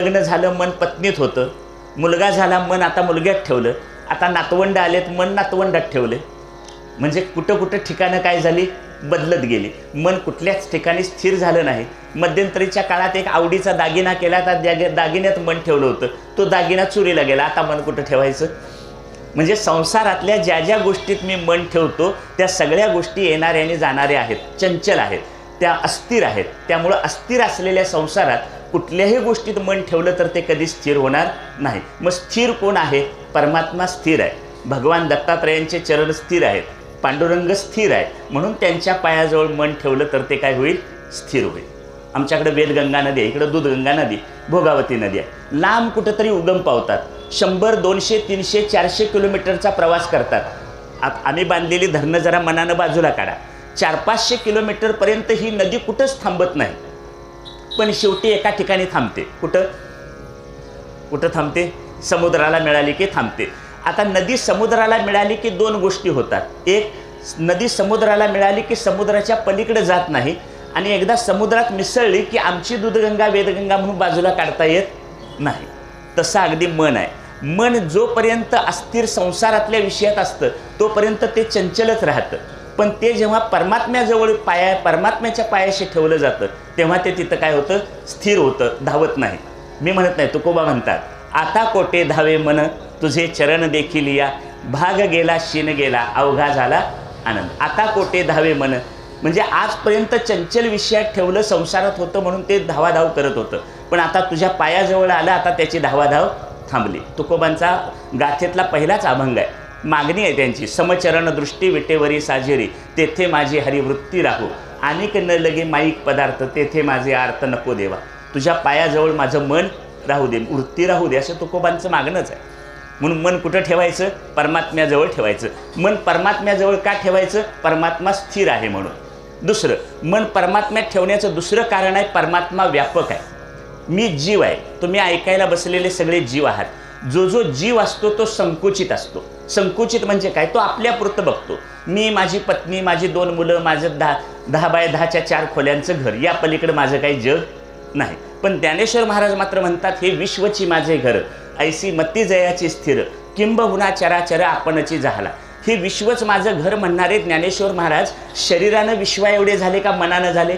लग्न झालं मन पत्नीत होतं, मुलगा झाला मन आता मुलग्यात ठेवलं, आता नातवंड आलेत मन नातवंडात ठेवले. म्हणजे कुठं कुठं ठिकाणं काय झाली, बदलत गेली. मन कुठल्याच ठिकाणी स्थिर झालं नाही. मध्यंतरीच्या काळात एक आवडीचा दागिना केला, त्या दागिन्यात मन ठेवलं होतं, तो दागिना चोरीला गेला, आता मन कुठं ठेवायचं. म्हणजे संसारातल्या ज्या ज्या गोष्टीत मी मन ठेवतो त्या सगळ्या गोष्टी येणाऱ्या आणि जाणाऱ्या आहेत, चंचल आहेत, त्या अस्थिर आहेत. त्यामुळं अस्थिर असलेल्या संसारात कुठल्याही गोष्टीत मन ठेवलं तर ते कधी स्थिर होणार नाही. मग स्थिर कोण आहे? परमात्मा स्थिर आहे. भगवान दत्तात्रयांचे चरण स्थिर आहेत, पांडुरंग स्थिर आहे, म्हणून त्यांच्या पायाजवळ मन ठेवलं तर ते काय होईल? स्थिर होईल. आमच्याकडे वेदगंगा नदी आहे, इकडं दूधगंगा नदी, भोगावती नदी आहे. लांब कुठंतरी उगम पावतात, 100, 200, 300, 400 किलोमीटरचा प्रवास करतात. आम्ही बांधलेली धरणं जरा मनानं बाजूला काढा, 400-500 किलोमीटरपर्यंत ही नदी कुठंच थांबत नाही, पण शेवटी एका ठिकाणी थांबते. कुठं कुठं थांबते? समुद्राला मिळाली की थांबते. आता नदी समुद्राला मिळाली की दोन गोष्टी होतात. एक, नदी समुद्राला मिळाली की समुद्राच्या पलीकडे जात नाही, आणि एकदा समुद्रात मिसळली की आमची दूधगंगा वेदगंगा म्हणून बाजूला काढता येत नाही. तसं अगदी मन आहे. मन जोपर्यंत अस्थिर संसारातल्या विषयात असतं तोपर्यंत ते चंचलच राहतं, पण ते जेव्हा परमात्म्याजवळ परमात्म्याच्या पायाशी ठेवलं जातं तेव्हा ते तिथं काय होतं? स्थिर होतं, धावत नाही. मी म्हणत नाही, तुकोबा म्हणतात, आता कोटे धावे मन तुझे चरण देखील या, भाग गेला शीन गेला अवघा झाला आनंद. आता कोटे धावे मन म्हणजे आजपर्यंत चंचल विषयात ठेवलं, संसारात होतं म्हणून ते धावाधाव करत होतं, पण आता तुझ्या पायाजवळ आलं, आता त्याची धावाधाव थांबली. तुकोबांचा गाथेतला पहिलाच अभंग आहे. मागणी आहे त्यांची, समचरण दृष्टी विटेवरी साजेरी, तेथे माझी हरिवृत्ती राहू, अनेक न लगे माईक पदार्थ, तेथे माझे अर्थ नको देवा. तुझ्या पायाजवळ माझं मन राहू दे, वृत्ती राहू दे, असं तुकोबांचं मागणंच आहे. म्हणून मन कुठं ठेवायचं? परमात्म्याजवळ ठेवायचं. मन परमात्म्याजवळ का ठेवायचं? परमात्मा स्थिर आहे म्हणून. दुसरं, मन परमात्म्यात ठेवण्याचं दुसरं कारण आहे, परमात्मा व्यापक आहे. मी जीव आहे, तुम्ही ऐकायला बसलेले सगळे जीव आहात. जो जो जीव असतो तो संकुचित असतो. संकुचित म्हणजे काय? तो आपल्यापुरतं बघतो. मी, माझी पत्नी, माझी 2 मुलं, माझं 10 बाय 10च्या 4 खोल्यांचं घर, या पलीकडे माझं काही जग नाही. पण ज्ञानेश्वर महाराज मात्र म्हणतात, हे विश्वची माझे घर, ऐसी मती जयाची स्थिर, किंबहुना चराचर आपणची झाला. हे विश्वच माझं घर म्हणणारे ज्ञानेश्वर महाराज शरीरानं विश्वा एवढे झाले का मनानं झाले?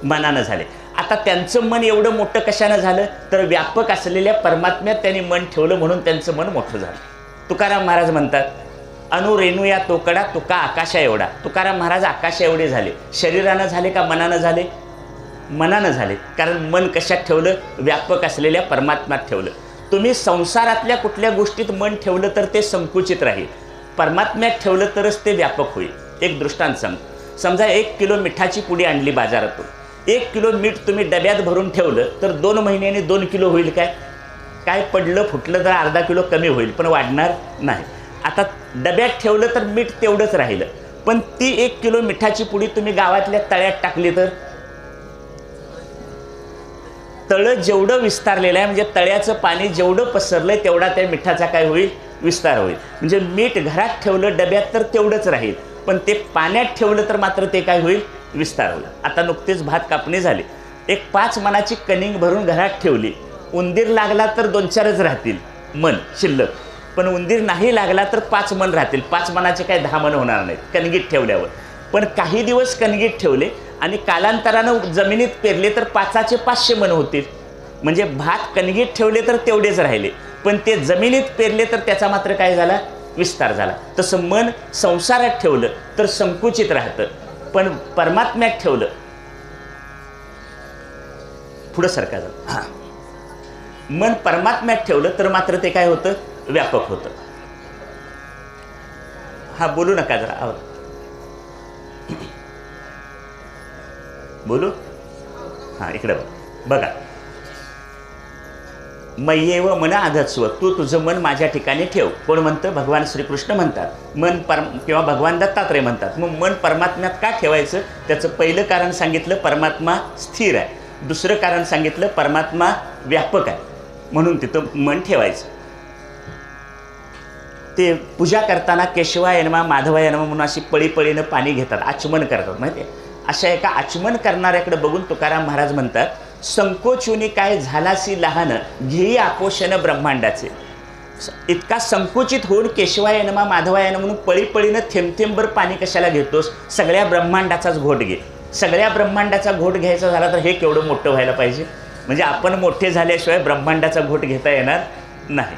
मनानं झाले. आता त्यांचं मन एवढं मोठं कशानं झालं? तर व्यापक असलेल्या परमात्म्यात त्यांनी मन ठेवलं म्हणून त्यांचं मन मोठं झालं. तुकाराम महाराज म्हणतात, अनुरेणू या तोकडा तुका आकाशा एवढा. तुकाराम महाराज आकाशा एवढे झाले. शरीरानं झाले का मनानं झाले? मनानं झाले. कारण मन कशात ठेवलं? व्यापक असलेल्या परमात्म्यात ठेवलं. तुम्ही संसारातल्या कुठल्या गोष्टीत मन ठेवलं तर ते संकुचित राहील, परमात्म्यात ठेवलं तरच ते व्यापक होईल. एक दृष्टांत समजा 1 किलो मिठाची पुडी आणली बाजारातून. 1 किलो मीठ तुम्ही डब्यात भरून ठेवलं तर 2 महिन्यांनी 2 किलो होईल काय? काय पडलं फुटलं तर अर्धा किलो कमी होईल, पण वाढणार नाही. आता डब्यात ठेवलं तर मीठ तेवढंच राहिलं, पण ती 1 किलो मिठाची पुडी तुम्ही गावातल्या तळ्यात टाकली तर तळं जेवढं विस्तारलेलं आहे, म्हणजे तळ्याचं पाणी जेवढं पसरलंय तेवढा त्या मिठाचा काय होईल? विस्तार होईल. म्हणजे मीठ घरात ठेवलं डब्यात तर तेवढंच राहील, पण ते पाण्यात ठेवलं तर मात्र ते काय होईल? विस्तार होईल. आता नुकतेच भात कापणी झाली, एक 5 मणाची कणिंग भरून घरात ठेवली. उंदीर लागला तर 2-4च राहतील मन शिल्लक, पण उंदीर नाही लागला तर 5 मन राहतील. 5 मणाचे काय 10 मन होणार नाहीत कणगीत ठेवल्यावर. पण काही दिवस कणगीत ठेवले आणि कालांतरानं जमिनीत पेरले तर 5चे 500 मन होतील. म्हणजे भात कणगीत ठेवले तर तेवढेच राहिले, पण ते जमिनीत पेरले तर त्याचा मात्र काय झाला? विस्तार झाला. तसं मन संसारात ठेवलं तर संकुचित राहतं, पण परमात्म्यात ठेवलं पुढं सरका झालं. हां, मन परमात्म्यात ठेवलं तर मात्र ते काय होतं? व्यापक होतं. हा, बोलू नका जरा, बोलू. हां, इकडे बघा. मय्येव मन आधत्स्व, तू तुझं मन माझ्या ठिकाणी ठेव. कोण म्हणतं? भगवान श्रीकृष्ण म्हणतात. मन किंवा भगवान दत्तात्रय म्हणतात. मग मन परमात्म्यात का ठेवायचं? त्याचं पहिलं कारण सांगितलं, परमात्मा स्थिर आहे. दुसरं कारण सांगितलं, परमात्मा व्यापक आहे, म्हणून तिथं मन ठेवायचं. ते पूजा करताना केशवाय नमः माधवाय नमः म्हणून अशी पळीपळीनं पाणी घेतात, आचमन करतात, माहिती आहे. अशा एका आचमन करणाऱ्याकडे बघून तुकाराम महाराज म्हणतात, संकोचुनी काय झालासी लहान, घेई आपोषण ब्रह्मांडाचे. इतका संकुचित होऊन केशवाय नमा माधवाय नमः म्हणून पळीपळीनं थेंबथेंबभर पाणी कशाला घेतोस? सगळ्या ब्रह्मांडाचाच घोट घे. सगळ्या ब्रह्मांडाचा घोट घ्यायचा झाला तर हे केवढं मोठं व्हायला पाहिजे. म्हणजे आपण मोठे झाल्याशिवाय ब्रह्मांडाचा घोट घेता येणार नाही.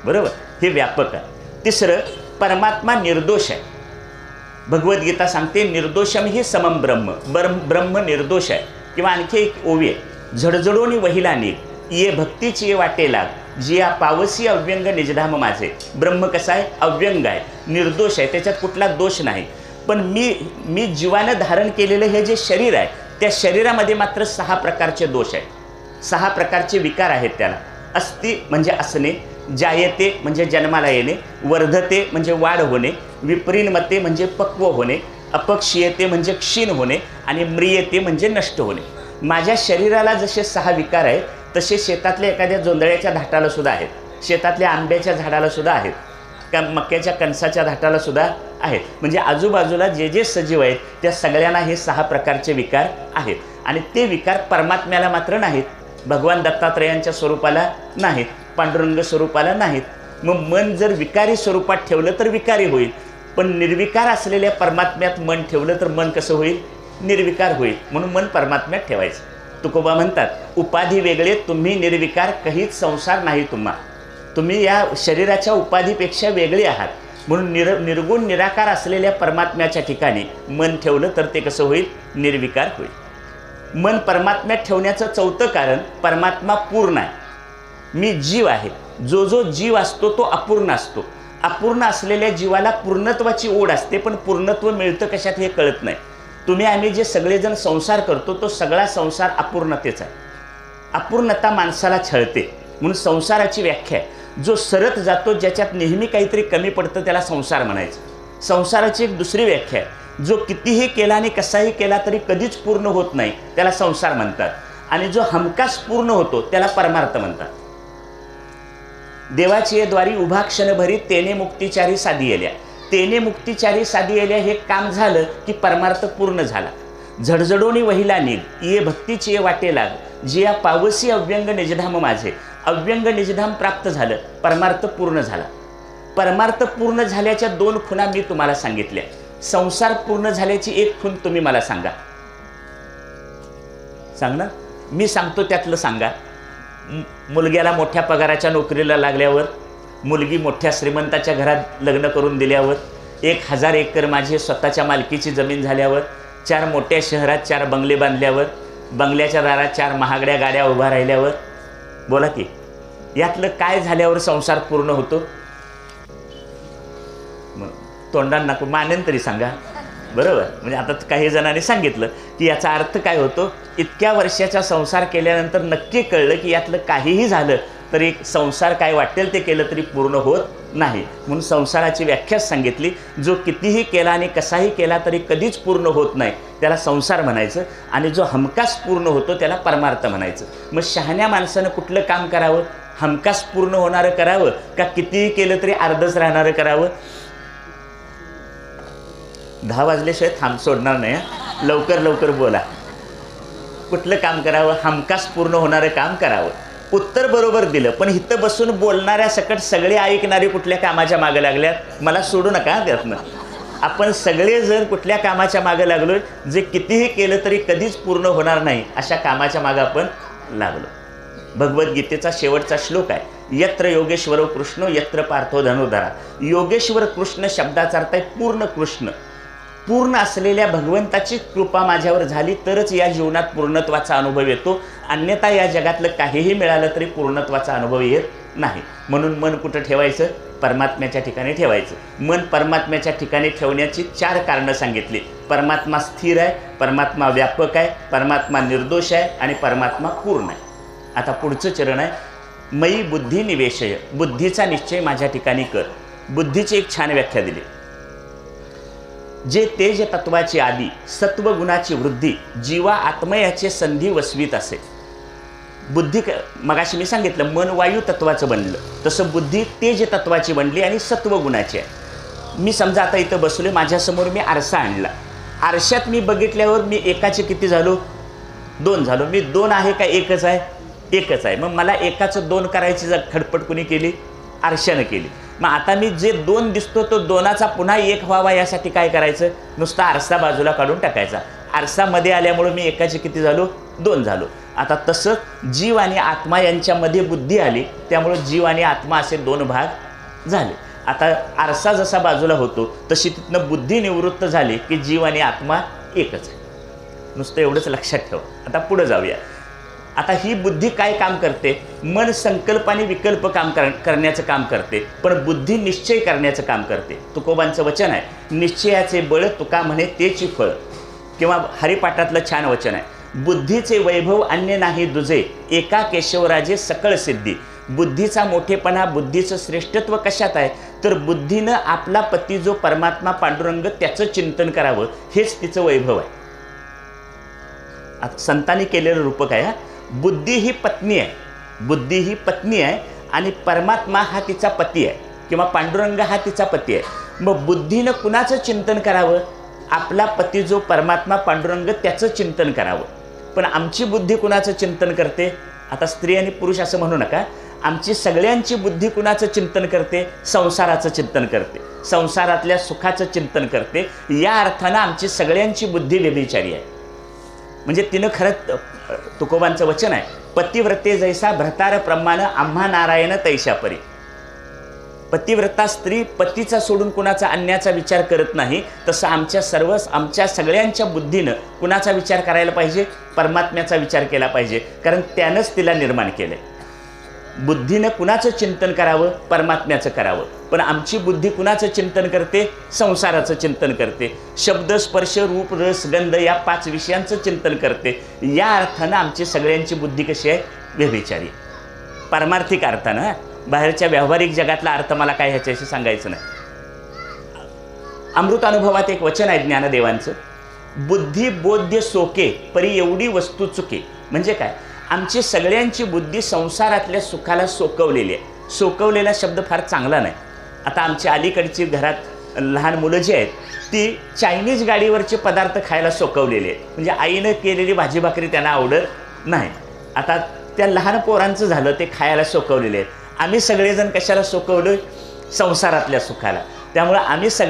बरोबर, हे व्यापक आहे. तिसरं, परमात्मा निर्दोष आहे. भगवद्गीता सांगते निर्दोषम ही समम ब्रह्म. ब्रह्म निर्दोष आहे. किंवा आणखी एक ओवी आहे, झडझडोनी वहिला निघ, ये भक्तीची ये वाटे लाग, जिया पावसी अव्यंग निजधाम माझे. ब्रह्म कसा आहे? अव्यंग आहे, निर्दोष आहे, त्याच्यात कुठला दोष नाही. पण मी जीवानं धारण केलेलं हे जे शरीर आहे, त्या शरीरामध्ये मात्र 6 प्रकारचे दोष आहेत. 6 प्रकारचे विकार आहेत त्याला. अस्ति म्हणजे असणे, जायते म्हणजे जन्माला येणे, वर्धते म्हणजे वाढ होणे, विपरिणमते म्हणजे पक्व होणे, अपक्षीयते म्हणजे क्षीण होणे आणि म्रियते म्हणजे नष्ट होणे. माझ्या शरीराला जसे 6 विकार आहेत तसे शेतातल्या एखाद्या जोंधळ्याच्या धाटाला सुद्धा आहेत, शेतातल्या आंब्याच्या झाडाला सुद्धा आहेत, का मक्याच्या कणसाच्या धाटाला सुद्धा आहेत. म्हणजे आजूबाजूला जे जे सजीव आहेत त्या सगळ्यांना हे 6 प्रकारचे विकार आहेत. आणि ते विकार परमात्म्याला मात्र नाहीत. भगवान दत्तात्रयांच्या स्वरूपाला नाहीत, पांडुरंग स्वरूपाला नाहीत. मग मन जर विकारी स्वरूपात ठेवलं तर विकारी होईल, पण निर्विकार असलेल्या परमात्म्यात मन ठेवलं तर मन कसं होईल? निर्विकार होईल. म्हणून मन परमात्म्यात ठेवायचं. तुकोबा म्हणतात, उपाधी वेगळे तुम्ही निर्विकार, काहीच संसार नाही तुम्हा. तुम्ही या शरीराच्या उपाधीपेक्षा वेगळे आहात. म्हणून निर्गुण निराकार असलेल्या परमात्म्याच्या ठिकाणी मन ठेवलं तर ते कसं होईल? निर्विकार होईल. मन परमात्म्यात ठेवण्याचं 4थं कारण, परमात्मा पूर्ण आहे. मी जीव आहे. जो जो जीव असतो तो अपूर्ण असतो. अपूर्ण असलेल्या जीवाला पूर्णत्वाची ओढ असते, पण पूर्णत्व मिळतं कशात हे कळत नाही. तुम्ही आम्ही जे सगळेजण संसार करतो तो सगळा संसार अपूर्णतेचा आहे. अपूर्णता माणसाला छळते. म्हणून संसाराची व्याख्या आहे, जो सरत जातो, ज्याच्यात नेहमी काहीतरी कमी पडतं त्याला संसार म्हणायचं. संसाराची एक दुसरी व्याख्या आहे, जो कितीही केला आणि कसाही केला तरी कधीच पूर्ण होत नाही त्याला संसार म्हणतात. आणि जो हमखास पूर्ण होतो त्याला परमार्थ म्हणतात. देवाची द्वारी उभा क्षणभरी तेने मुक्तिचारी साधी येल्या. तेने मुक्तिचारी साधी येल्या हे काम झालं की परमार्थ पूर्ण झाला. झडझडोनी वहिला निघ, ये भक्तीची ये वाटे लाग, जिया पावसी अव्यंग निजधाम माझे. अव्यंग निजधाम प्राप्त झालं, परमार्थ पूर्ण झाला. परमार्थ पूर्ण झाल्याच्या 2 खुणा मी तुम्हाला सांगितल्या. संसार पूर्ण झाल्याची एक खूण तुम्ही मला सांगा. सांग ना, मी सांगतो त्यातलं सांगा. मुलग्याला मोठ्या पगाराच्या नोकरीला लागल्यावर, मुलगी मोठ्या श्रीमंताच्या घरात लग्न करून दिल्यावर, 1000 एकर माझी स्वतःच्या मालकीची जमीन झाल्यावर, 4 मोठ्या शहरात 4 बंगले बांधल्यावर, बंगल्याच्या दारात 4 महागड्या गाड्या उभा राहिल्यावर, बोला की यातलं काय झाल्यावर संसार पूर्ण होतो? तोंडात नको, मानेन तरी सांगा. बरोबर, म्हणजे आता काही जणांनी सांगितलं की याचा अर्थ काय होतो? इतक्या वर्षाचा संसार केल्यानंतर नक्की कळलं की यातलं काहीही झालं तरी संसार काय वाटेल ते केलं तरी पूर्ण होत नाही. म्हणून संसाराची व्याख्याच सांगितली, जो कितीही केला आणि कसाही केला तरी कधीच पूर्ण होत नाही त्याला संसार म्हणायचं. आणि जो हमखास पूर्ण होतो त्याला परमार्थ म्हणायचं. मग शहाण्या माणसानं कुठलं काम करावं? हमखास पूर्ण होणारं करावं का कितीही केलं तरी अर्धच राहणारं करावं? 10 वाजल्याशिवाय थांब सोडणार नाही. लवकर लवकर बोला. कुठलं काम करावं? हमखास पूर्ण होणारं काम करावं. उत्तर बरोबर दिलं, पण इथं बसून बोलणाऱ्या सकट सगळे ऐकणारे कुठल्या कामाच्या मागं लागल्यात? मला सोडू नका त्यातनं. आपण सगळेजण कुठल्या कामाच्या मागं लागलो? जे कितीही केलं तरी कधीच पूर्ण होणार नाही अशा कामाच्या मागं आपण लागलो. भगवद्गीतेचा शेवटचा श्लोक आहे, यत्र योगेश्वर कृष्ण यत्र पार्थो धनुधरा. योगेश्वर कृष्ण शब्दाचा अर्थ आहे पूर्ण कृष्ण. पूर्ण असलेल्या भगवंताची कृपा माझ्यावर झाली तरच या जीवनात पूर्णत्वाचा अनुभव येतो. अन्यथा या जगातलं काहीही मिळालं तरी पूर्णत्वाचा अनुभव येत नाही. म्हणून मन कुठं ठेवायचं? परमात्म्याच्या ठिकाणी ठेवायचं. मन परमात्म्याच्या ठिकाणी ठेवण्याची 4 कारणं सांगितली. परमात्मा स्थिर आहे, परमात्मा व्यापक आहे, परमात्मा निर्दोष आहे आणि परमात्मा पूर्ण आहे. आता पुढचं चरण आहे, मयी बुद्धी निवेशय. बुद्धीचा निश्चय माझ्या ठिकाणी कर. बुद्धीची एक छान व्याख्या दिली, जे तेज तत्वाची आदी सत्वगुणाची वृद्धी जीवा आत्मयाचे संधी वसवीत असे. बुद्धी मगाशी मी सांगितलं मन वायू तत्वाचं बनलं, तसं बुद्धी तेज तत्वाची बनली आणि सत्वगुणाची आहे. मी समजा आता इथं बसलो, माझ्यासमोर मी आरसा आणला. आरशात मी बघितल्यावर मी एकाचे किती झालो? 2 झालो. मी 2 आहे का एकच आहे? एकच आहे. मग मला एकाचं 2 करायची जर खडपट कुणी केली? आरशानं केली. मग आता मी जे 2 दिसतो तो 2चा पुन्हा 1 व्हावा यासाठी काय करायचं? नुसता आरसा बाजूला काढून टाकायचा. आरसामध्ये आल्यामुळे मी एकाचे किती झालो? 2 झालो. आता तसं जीव आणि आत्मा यांच्यामध्ये बुद्धी आली, त्यामुळे जीव आणि आत्मा असे 2 भाग झाले. आता आरसा जसा बाजूला होतो तशी तिथनं बुद्धी निवृत्त झाली की जीव आणि आत्मा एकच आहे. नुसतं एवढंच लक्षात ठेव. आता पुढे जाऊया. आता ही बुद्धी काय काम करते? मन संकल्प आणि विकल्प करण्याचं काम करते, पण बुद्धी निश्चय करण्याचं काम करते. तुकोबांचं वचन आहे, निश्चयाचे बळ तुका म्हणे तेची फळ. किंवा हरिपाठातलं छान वचन आहे, बुद्धीचे वैभव अन्य नाही दुजे, एका केशवराजे सकळ सिद्धी. बुद्धीचा मोठेपणा, बुद्धीचं श्रेष्ठत्व कशात आहे? तर बुद्धीनं आपला पती जो परमात्मा पांडुरंग त्याचं चिंतन करावं, हेच तिचं वैभव आहे. आता संतांनी केलेलं रूपक आहे. बुद्धी ही पत्नी आहे, बुद्धी ही पत्नी आहे आणि परमात्मा हा तिचा पती आहे किंवा पांडुरंग हा तिचा पती आहे. मग बुद्धीनं कुणाचं चिंतन करावं? आपला पती जो परमात्मा पांडुरंग त्याचं चिंतन करावं. पण आमची बुद्धी कुणाचं चिंतन करते? आता स्त्री आणि पुरुष असं म्हणू नका. आमची सगळ्यांची बुद्धी कुणाचं चिंतन करते? संसाराचं चिंतन करते, संसारातल्या सुखाचं चिंतन करते. या अर्थानं आमची सगळ्यांची बुद्धी व्यभिचारी आहे. म्हणजे तिनं खरं तुकोबांचं वचन आहे, पतिव्रते जैसा भ्रतार प्रमाण आम्हा नारायण तैशा परी. पतिव्रता स्त्री पतीचा सोडून कुणाचा अन्याचा विचार करत नाही, तसं आमच्या सगळ्यांच्या बुद्धीनं कुणाचा विचार करायला पाहिजे? परमात्म्याचा विचार केला पाहिजे, कारण त्यानंच तिला निर्माण केलं. बुद्धीनं कुणाचं चिंतन करावं? परमात्म्याचं करावं. पण आमची बुद्धी कुणाचं चिंतन करते? संसाराचं चिंतन करते. शब्द, स्पर्श, रूप, रस, गंध या 5 विषयांचं चिंतन करते. या अर्थानं आमची सगळ्यांची बुद्धी कशी आहे? व्यभिचारी. पारमार्थिक अर्थानं, बाहेरच्या व्यावहारिक जगातला अर्थ मला काय ह्याच्याशी सांगायचं नाही. अमृतानुभवात एक वचन आहे ज्ञानदेवांचं, बुद्धी बोध्य सोके परी एवढी वस्तू चुके. म्हणजे काय? आमची सगळ्यांची बुद्धी संसारातल्या सुखाला सोकवलेली आहे. सोकवलेला शब्द फार चांगला नाही. आता आमच्या अलीकडची घरात लहान मुलं जी आहेत ती चायनीज गाडीवरचे पदार्थ खायला सोकवलेले आहेत. म्हणजे आईनं केलेली भाजी भाकरी त्यांना आवडत नाही. आता त्या लहान पोरांचं झालं, ते खायला सोकवलेले आहेत. आम्ही सगळेजण कशाला सोकवलो? संसारातल्या सुखाला. त्यामुळे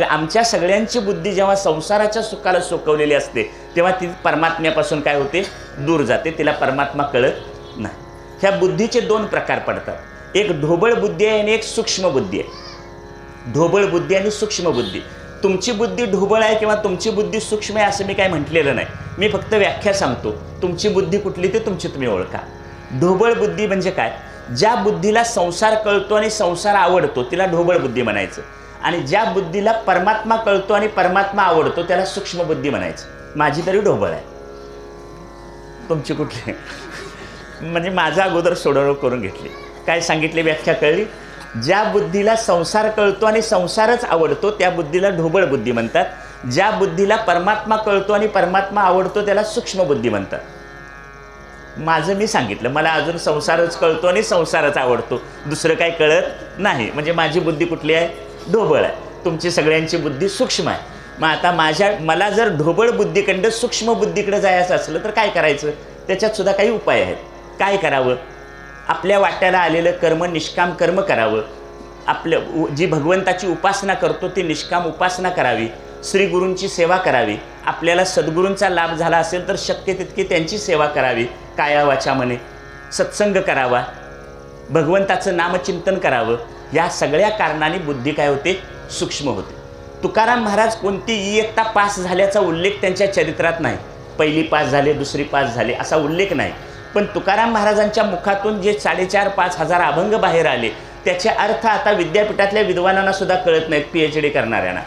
आमच्या सगळ्यांची बुद्धी जेव्हा संसाराच्या सुखाला सोकवलेली असते तेव्हा ती परमात्म्यापासून काय होते? दूर जाते. तिला परमात्मा कळत नाही. ह्या बुद्धीचे 2 प्रकार पडतात. एक ढोबळ बुद्धी आहे आणि एक सूक्ष्म बुद्धी आहे. ढोबळ बुद्धी आणि सूक्ष्म बुद्धी. तुमची बुद्धी ढोबळ आहे किंवा तुमची बुद्धी सूक्ष्म आहे असं मी काय म्हटलेलं नाही. मी फक्त व्याख्या सांगतो. तुमची बुद्धी कुठली ते तुमची तुम्ही ओळखा. ढोबळ बुद्धी म्हणजे काय? ज्या बुद्धीला संसार कळतो आणि संसार आवडतो तिला ढोबळ बुद्धी म्हणायचं. आणि ज्या बुद्धीला परमात्मा कळतो आणि परमात्मा आवडतो त्याला सूक्ष्म बुद्धी म्हणायचं. माझी तरी ढोबळ आहे, तुमची कुठली? म्हणजे माझा अगोदर सोडवणूक करून घेतली. काय सांगितली? व्याख्या कळली? ज्या बुद्धीला संसार कळतो आणि संसारच आवडतो त्या बुद्धीला ढोबळ बुद्धी म्हणतात. ज्या बुद्धीला परमात्मा कळतो आणि परमात्मा आवडतो त्याला सूक्ष्म बुद्धी म्हणतात. माझं मी सांगितलं, मला अजून संसारच कळतो आणि संसारच आवडतो, दुसरं काही कळत नाही. म्हणजे माझी बुद्धी कुठली आहे? ढोबळ आहे. तुमची सगळ्यांची बुद्धी सूक्ष्म आहे. मग आता मला जर ढोबळ बुद्धीकडं सूक्ष्म बुद्धीकडे जायचं असलं तर काय करायचं? त्याच्यात सुद्धा काही उपाय आहेत. काय करावं? आपल्या वाट्याला आलेलं कर्म निष्काम कर्म करावं. जी भगवंताची उपासना करतो ती निष्काम उपासना करावी. श्री गुरूंची सेवा करावी. आपल्याला सद्गुरूंचा लाभ झाला असेल तर शक्य तितकी त्यांची सेवा करावी. काया वाचा मने सत्संग करावा. भगवंताचं नामचिंतन करावं. या सगळ्या कारणाने बुद्धी काय होते? सूक्ष्म होते. तुकाराम महाराज कोणती इयत्ता पास झाल्याचा उल्लेख त्यांच्या चरित्रात नाही. पहिली पास झाले, दुसरी पास झाले असा उल्लेख नाही. पण तुकाराम महाराजांच्या मुखातून जे 4,500-5 हजार अभंग बाहेर आले त्याचे अर्थ आता विद्यापीठातल्या विद्वानांना सुद्धा कळत नाहीत, PhD करणाऱ्यांना.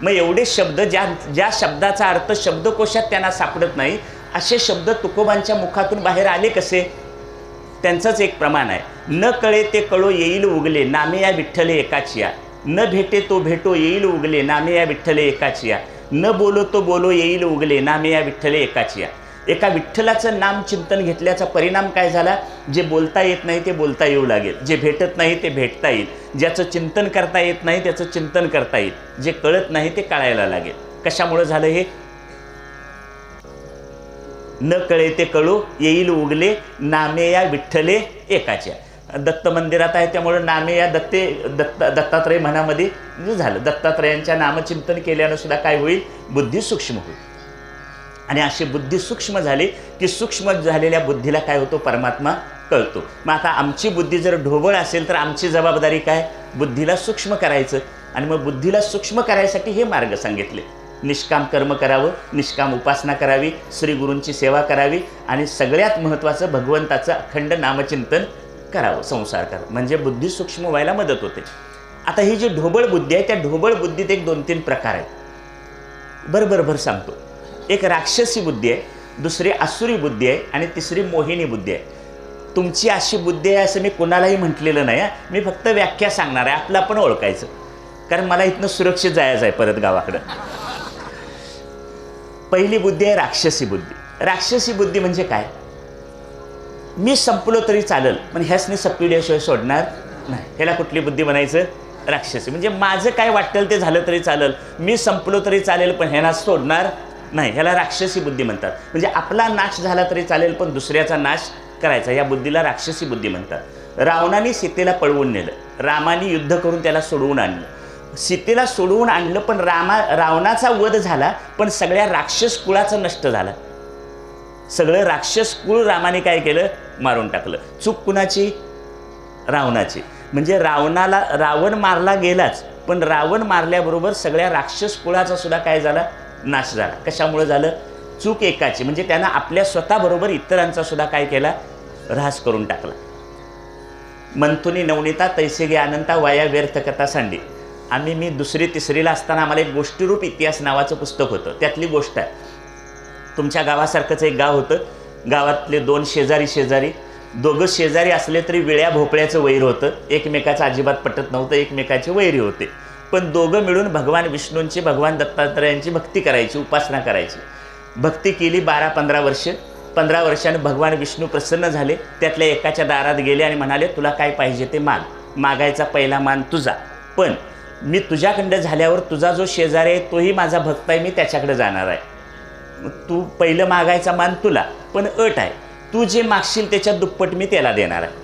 मग एवढे शब्द ज्या शब्दाचा अर्थ शब्दकोशात त्यांना सापडत नाही असे शब्द तुकोबांच्या मुखातून बाहेर आले कसे? त्यांचंच एक प्रमाण आहे, न कळे ते कळो येईल उगले नामे या विठ्ठले एकाचिया. न भेटे तो भेटो येईल उगले नामे या विठ्ठले एकाचिया. न बोलो तो बोलो येईल उगले नामे या विठ्ठले एकाचिया. एका विठ्ठलाचं नाम चिंतन घेतल्याचा परिणाम काय झाला? जे बोलता येत नाही ते बोलता येऊ लागेल. जे भेटत नाही ते भेटता येईल. ज्याचं चिंतन करता येत नाही त्याचं चिंतन करता येईल. जे कळत नाही ते कळायला लागेल. कशामुळे झालं हे? न कळे ते कळू येईल उगले नामे या विठ्ठले एकाच्या. दत्त मंदिरात आहे त्यामुळे नामे या दत्तात्रय मनामध्ये म्हणजे झालं. दत्तात्रयांच्या नामचिंतन केल्यानं सुद्धा काय होईल, बुद्धी सूक्ष्म होईल. आणि अशी बुद्धी सूक्ष्म झाली की सूक्ष्म झालेल्या बुद्धीला काय होतो, परमात्मा कळतो. मग आता आमची बुद्धी जर ढोबळ असेल तर आमची जबाबदारी काय, बुद्धीला सूक्ष्म करायचं. आणि मग बुद्धीला सूक्ष्म करायसाठी हे मार्ग सांगितले. निष्काम कर्म करावं, निष्काम उपासना करावी, श्रीगुरूंची सेवा करावी आणि सगळ्यात महत्त्वाचं भगवंताचं अखंड नामचिंतन करावं, संसार करा, म्हणजे बुद्धी सूक्ष्म व्हायला मदत होते. आता ही जी ढोबळ बुद्धी आहे त्या ढोबळ बुद्धीत एक 2-3 प्रकार आहेत. बरोबर सांगतो. एक राक्षसी बुद्धी आहे, दुसरी आसुरी बुद्धी आहे आणि तिसरी मोहिनी बुद्धी आहे. तुमची अशी बुद्धी आहे असं मी कोणालाही म्हटलेलं नाही. मी फक्त व्याख्या सांगणार आहे, आपलं आपण ओळखायचं, कारण मला इथनं सुरक्षित जायचं आहे परत गावाकडं. पहिली बुद्धी आहे राक्षसी बुद्धी. राक्षसी बुद्धी म्हणजे काय, मी संपलो तरी चालेल पण ह्यासनी सप्पिल्याशिवाय सोडणार नाही. ह्याला कुठली बुद्धी म्हणायचं, राक्षसी. म्हणजे माझं काय वाटेल ते झालं तरी चालेल, मी संपलो तरी चालेल पण ह्याला सोडणार नाही. ह्याला राक्षसी बुद्धी म्हणतात. म्हणजे आपला नाश झाला तरी चालेल पण दुसऱ्याचा नाश करायचा, या बुद्धीला राक्षसी बुद्धी म्हणतात. रावणाने सीतेला पळवून नेलं, रामाने युद्ध करून त्याला सोडवून आणलं. सीतेला सोडवून आणलं पण रावणाचा वध झाला पण सगळ्या राक्षस कुळाचं नष्ट झालं. सगळं राक्षस कुळ रामाने काय केलं, मारून टाकलं. चूक कुणाची, रावणाची. म्हणजे रावण मारला गेलाच पण रावण मारल्याबरोबर सगळ्या राक्षस कुळाचा सुद्धा काय झाला, नाश झाला. कशामुळे झालं, चूक एकाची. म्हणजे त्यानं आपल्या स्वतःबरोबर इतरांचा सुद्धा काय केला, ऱ्हास करून टाकला. मंथुनी नवनीता तैसे गे अनंता वाया व्यर्थ कथा सांडी. मी 2री-3रीला असताना आम्हाला एक गोष्टीरूप इतिहास नावाचं पुस्तक होतं. त्यातली गोष्ट आहे. तुमच्या गावासारखंच एक गाव होतं. गावातले 2 शेजारी दोघं शेजारी असले तरी वेळ्या भोपळ्याचं वैर होतं. एकमेकाचं अजिबात पटत नव्हतं, एकमेकाचे वैरी होते. पण दोघं मिळून भगवान विष्णूंची, भगवान दत्तात्रयांची भक्ती करायची, उपासना करायची. भक्ती केली 12-15 वर्ष. 15 वर्षांनी भगवान विष्णू प्रसन्न झाले. त्यातल्या एकाच्या दारात गेले आणि म्हणाले, तुला काय पाहिजे ते माग. मागायचा पहिला मान तुझा, पण मी तुझ्याकडं झाल्यावर तुझा जो शेजारी आहे तोही माझा भक्त आहे, मी त्याच्याकडे जाणार आहे. तू पहिलं मागायचा मान तुला, पण अट आहे, तू जे मागशील त्याच्या दुप्पट मी त्याला देणार आहे.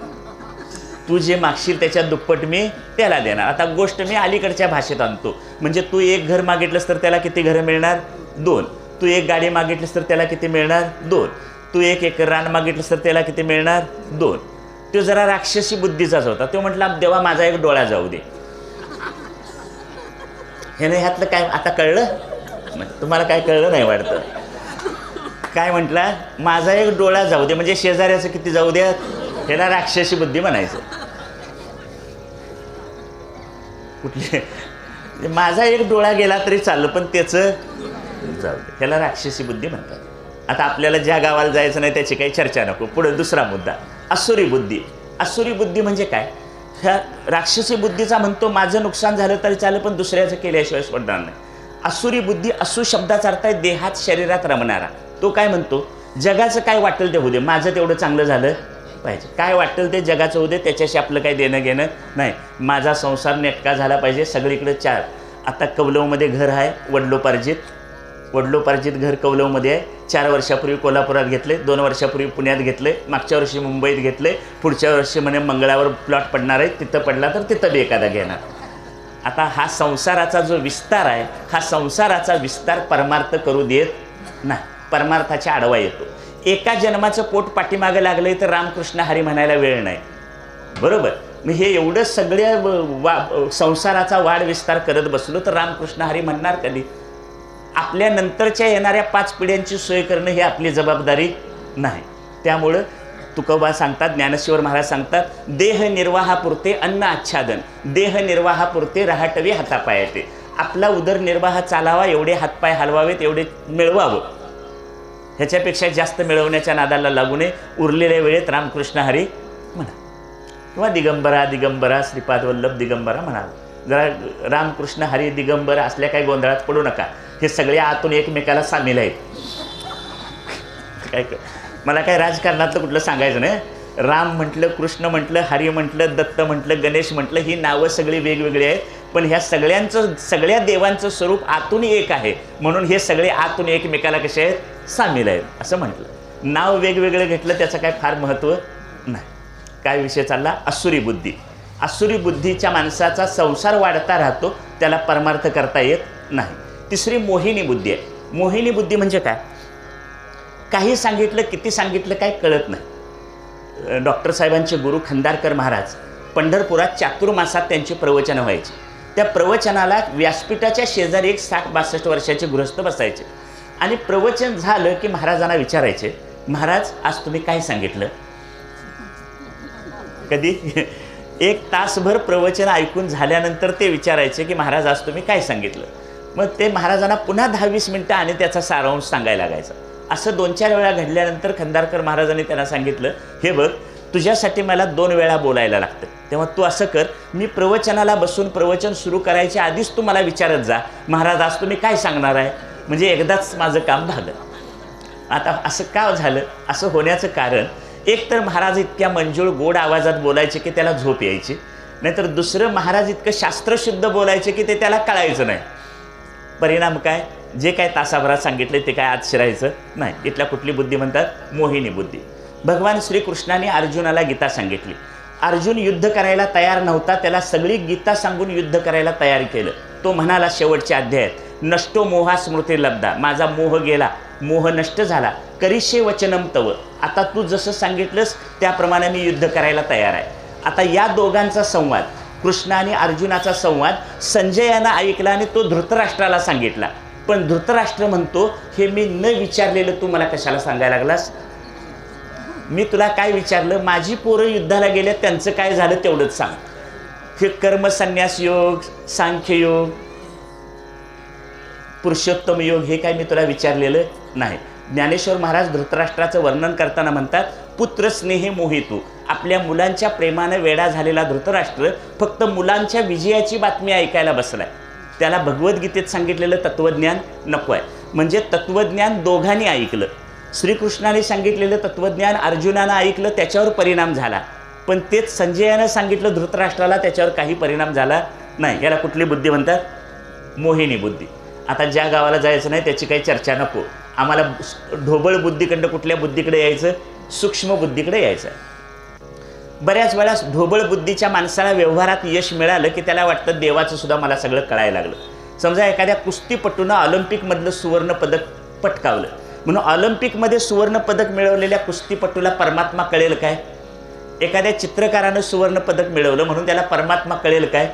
तू जे मागशील त्याच्या दुप्पट मी त्याला देणार. आता गोष्ट मी अलीकडच्या भाषेत आणतो. म्हणजे तू 1 घर मागितलंस तर त्याला किती घरं मिळणार, 2. तू 1 गाडी मागितलीस तर त्याला किती मिळणार, 2. तू 1 एकर रान मागितलंस तर त्याला किती मिळणार, 2. तो जरा राक्षसी बुद्धीचाच होता. तो म्हटला, देवा माझा एक डोळा जाऊ दे. ह्यानं ह्यातलं काय आता कळलं, तुम्हाला काय कळलं नाही वाटतं. काय म्हटला, माझा एक डोळा जाऊ दे, म्हणजे शेजाऱ्याचं किती जाऊ द्या. ह्याला राक्षसी बुद्धी म्हणायचं. कुठली, माझा एक डोळा गेला तरी चाललं पण त्याचं जाऊ दे, ह्याला राक्षसी बुद्धी म्हणतात. आता आपल्याला ज्या गावाला जायचं नाही त्याची काही चर्चा नको. पुढे दुसरा मुद्दा, आसुरी बुद्धी. आसुरी बुद्धी म्हणजे काय, ह्या राक्षसी बुद्धीचा म्हणतो माझं नुकसान झालं तरी चालेल पण दुसऱ्याचं केल्याशिवाय सोडणार नाही. आसुरी बुद्धी, असू शब्दाचा अर्थ आहे देहात शरीरात रमणारा. तो काय म्हणतो, जगाचं काय वाटेल ते होऊ दे, माझं तेवढं चांगलं झालं पाहिजे. काय वाटेल ते जगाचं होऊ दे, त्याच्याशी आपलं काही देणं घेणं नाही. माझा संसार नेटका झाला पाहिजे. सगळीकडे 4 आता कौलवमध्ये घर आहे, वडलोपार्जित घर कौलवमध्ये आहे. 4 वर्षापूर्वी कोल्हापुरात घेतले, 2 वर्षापूर्वी पुण्यात घेतले, मागच्या वर्षी मुंबईत घेतले, पुढच्या वर्षी म्हणे मंगळावर प्लॉट पडणार आहे, तिथं पडला तर तिथं बी एखादा घेणार. आता हा संसाराचा जो विस्तार आहे, हा संसाराचा विस्तार परमार्थ करू देत नाही, परमार्थाच्या आडवा येतो. एका जन्माचं पोट पाठीमागं लागलंय तर रामकृष्ण हरी म्हणायला वेळ नाही, बरोबर. मग हे एवढं सगळ्या संसाराचा वाढ विस्तार करत बसलो तर रामकृष्ण हरी म्हणणार कधी. आपल्या नंतरच्या येणाऱ्या 5 पिढ्यांची सोय करणं ही आपली जबाबदारी नाही. त्यामुळं तुकोबा सांगतात, ज्ञानेश्वर महाराज सांगतात, देह निर्वाहापुरते अन्न आच्छादन, देह निर्वाहापुरते रहाटवे हातापायाते. आपला उदरनिर्वाह चालावा एवढे हातपाय हलवावेत, एवढे मिळवावं, ह्याच्यापेक्षा जास्त मिळवण्याच्या नादाला लागू नये. उरलेल्या वेळेत रामकृष्ण हरी म्हणा किंवा दिगंबरा श्रीपाद वल्लभ दिगंबरा म्हणा. जरा रामकृष्ण हरी दिगंबरा असल्या काही गोंधळात पडू नका. हे सगळे आतून एकमेकाला सामील आहेत. काय मला काय राजकारणातलं कुठलं सांगायचं नाही. राम म्हटलं, कृष्ण म्हटलं, हरी म्हटलं, दत्त म्हटलं, गणेश म्हटलं, ही नावं सगळी वेगवेगळी आहेत, पण ह्या सगळ्या देवांचं स्वरूप आतून एक आहे. म्हणून हे सगळे आतून एकमेकाला कसे आहेत, सामील आहेत असं म्हटलं. नाव वेगवेगळं घेतलं त्याचं काय फार महत्त्व नाही. काय विषय चालला? आसुरी बुद्धी. आसुरी बुद्धीच्या माणसाचा संसार वाढता राहतो, त्याला परमार्थ करता येत नाही. तिसरी मोहिनी बुद्धी आहे. मोहिनी बुद्धी म्हणजे काय? काही सांगितलं, किती सांगितलं काय कळत नाही. डॉक्टर साहेबांचे गुरु खंदारकर महाराज पंढरपुरात चातुर्मासात त्यांची प्रवचनं व्हायची. त्या प्रवचनाला व्यासपीठाच्या शेजारी एक 60-62 वर्षाचे गृहस्थ बसायचे आणि प्रवचन झालं की महाराजांना विचारायचे, महाराज आज तुम्ही काय सांगितलं? कधी 1 तासभर प्रवचन ऐकून झाल्यानंतर ते विचारायचे की महाराज आज तुम्ही काय सांगितलं? मग ते महाराजांना पुन्हा 10-20 मिनटं आणि त्याचा सारांश सांगायला लागायचा. असं 2-4 वेळा घडल्यानंतर खंदारकर महाराजांनी त्यांना सांगितलं, हे बघ, तुझ्यासाठी मला 2 वेळा बोलायला लागतं, तेव्हा तू असं कर, मी प्रवचनाला बसून प्रवचन सुरू करायच्या आधीच तू मला विचारत जा, महाराज आज तुम्ही काय सांगणार आहे, म्हणजे एकदाच माझं काम भागलं. आता असं का झालं? असं होण्याचं कारण एक तर महाराज इतक्या मंजूळ गोड आवाजात बोलायचे की त्याला झोप यायची, नाहीतर दुसरं महाराज इतकं शास्त्रशुद्ध बोलायचे की ते त्याला कळायचं नाही. परिणाम काय? जे काय तासाभरात सांगितले ते काय आत शिरायचं नाही. इथल्या कुठली बुद्धी म्हणतात? मोहिनी बुद्धी. भगवान श्रीकृष्णाने अर्जुनाला गीता सांगितली. अर्जुन युद्ध करायला तयार नव्हता, त्याला सगळी गीता सांगून युद्ध करायला तयार केलं. तो म्हणाला शेवटच्या अध्यायात, नष्टो मोहा स्मृती लब्धा, माझा मोह गेला, मोह नष्ट झाला, करिष्ये वचनम तव, आता तू जसं सांगितलंस त्याप्रमाणे मी युद्ध करायला तयार आहे. आता या दोघांचा संवाद, कृष्ण आणि अर्जुनाचा संवाद संजयानं ऐकला आणि तो धृतराष्ट्राला सांगितला. पण धृतराष्ट्र म्हणतो, हे मी न विचारलेलं तू मला कशाला सांगायला लागलास? मी तुला काय विचारलं? माझी पोरं युद्धाला गेल्या, त्यांचं काय झालं तेवढंच सांग. हे कर्मसन्यास योग, सांख्ययोग, पुरुषोत्तम योग हे काय मी तुला विचारलेलं नाही. ज्ञानेश्वर महाराज धृतराष्ट्राचं वर्णन करताना म्हणतात, पुत्र स्नेहे मोहितू, आपल्या मुलांच्या प्रेमानं वेडा झालेला धृतराष्ट्र फक्त मुलांच्या विजयाची बातमी ऐकायला बसलाय. त्याला भगवद्गीतेत सांगितलेलं तत्त्वज्ञान नको आहे. म्हणजे तत्त्वज्ञान दोघांनी ऐकलं. श्रीकृष्णाने सांगितलेलं तत्त्वज्ञान अर्जुनानं ऐकलं, त्याच्यावर परिणाम झाला. पण तेच संजयानं सांगितलं धृतराष्ट्राला, त्याच्यावर काही परिणाम झाला नाही. याला कुठली बुद्धी म्हणतात? मोहिनी बुद्धी. आता ज्या गावाला जायचं नाही त्याची काही चर्चा नको. आम्हाला ढोबळ बुद्धीकडं कुठल्या बुद्धीकडे यायचं? सूक्ष्म बुद्धीकडे यायचं. बऱ्याच वेळा ढोबळ बुद्धीच्या माणसाला व्यवहारात यश मिळालं की त्याला वाटतं देवाचं सुद्धा मला सगळं कळायला लागलं. समजा एखाद्या कुस्तीपटूनं ऑलिम्पिकमधलं सुवर्णपदक पटकावलं, म्हणून ऑलिम्पिकमध्ये सुवर्णपदक मिळवलेल्या कुस्तीपटूला परमात्मा कळेल काय? एखाद्या चित्रकारानं सुवर्णपदक मिळवलं म्हणून त्याला परमात्मा कळेल काय?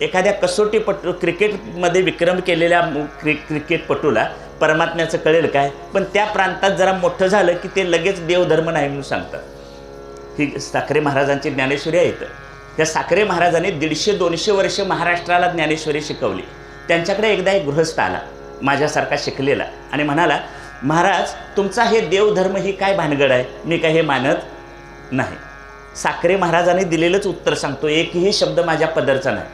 एखाद्या कसोटीपटू क्रिकेटमध्ये विक्रम केलेल्या क्रिकेटपटूला परमात्म्याचं कळेल काय? पण त्या प्रांतात जरा मोठं झालं की ते लगेच देवधर्म नाही म्हणून सांगतात. ही साखरे महाराजांची ज्ञानेश्वरी आहे. त्या साखरे महाराजांनी 150-200 वर्ष महाराष्ट्राला ज्ञानेश्वरी शिकवली. त्यांच्याकडे एकदा एक गृहस्थ आला, माझ्यासारखा शिकलेला, आणि म्हणाला, महाराज तुमचा हे देवधर्म ही काय भानगड आहे? मी काय हे मानत नाही. साखरे महाराजांनी दिलेलंच उत्तर सांगतो, एकही शब्द माझ्या पदरचा नाही.